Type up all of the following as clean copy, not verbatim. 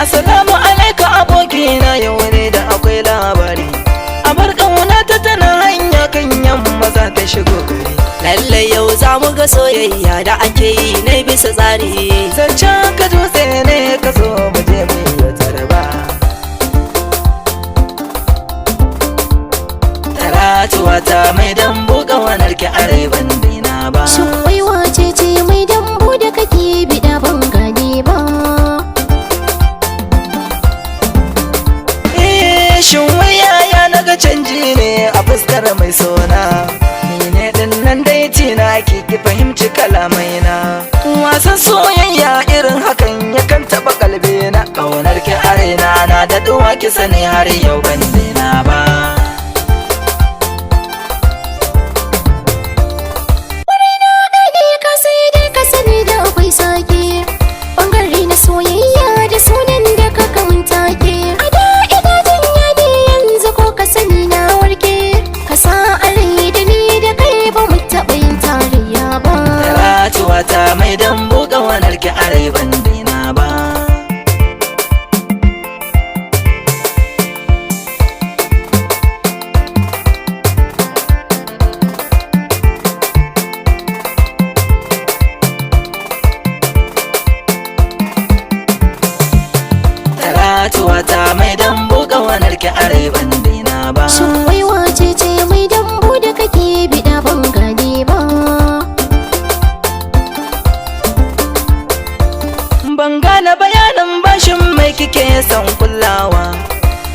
Assalamu alaikum abokina, yau ne da akwai labari. Abar ƙauna ta tana hanya kan yamma za ta shigo gari. Lallai yau za mu ga soyayya da ake yi na bisa tsari. Zancen ka dutse ne ka zo mu je mu yi tarba. Talatuwa ta mai dambu ƙaunar ki areban dina ba. Shin wai wace ce mai dambu da kake bida ban gane ba? Shin wai yaya naga canji ne a fuskar mai sona? Ni ne din nan dai tina ki fahimci kalamaina. Wasan soyayya irin hakan yakan taba kalbina. Ƙaunar ki arena na da duwa ki sani har yau ban daina ba. Sake bangare na soyayya da sunan da ka kawunta ke. A da idajin yadi yanzu ko ka sani na warke. Ka sa a rai da ni da kai ba mu taɓa yin tarayya ba. Talatuwa ta mai dambu ƙaunar ki areban dina ba. Talatuwa ta mai dambu ƙaunar ki areban dina ba. Shin wai wace ce mai dambu da kake bida ban gane ba? Ban gane bayanin bashin mai kike son kullawa.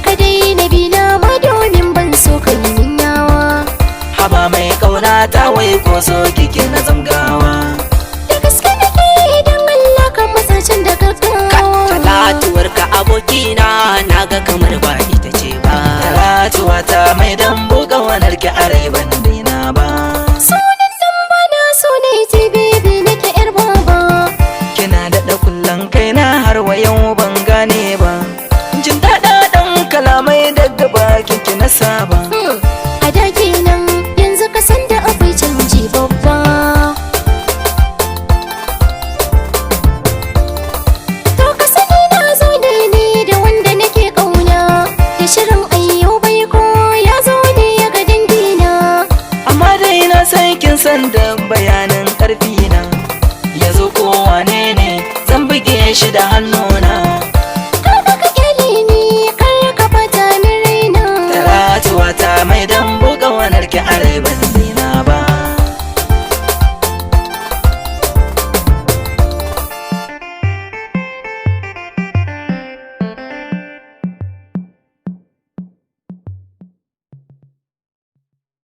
Ka dai na bi na ma domin ban so ka yi min yawa. Haba mai ƙauna ta wai ko so kike na zamgawa. Da gaske nake idan Allah ka matsa can da gaggawa. Talatuwar ka abokina na ga kamar ba ita ce ba. Talatuwa ta mai dambu ƙaunar ki areban dina ba. Sunan nan ba na so ne ji bebe nake yar baba. Kina daɗa kullum kaina har wa yau ban gane ba. Jin daɗaɗɗen kalamai daga bakin ki na saba. A da kenan yanzu ka san da akwai canji babba. To ka sani na zo da ni da wanda nake ƙauna. Da shirin ayyo bai ko ya zo ne ya ga dangina. Amma dai na sai kin san da bayanin ƙarfi na. Ya zo ko wane ne zan buge shi da hannuna.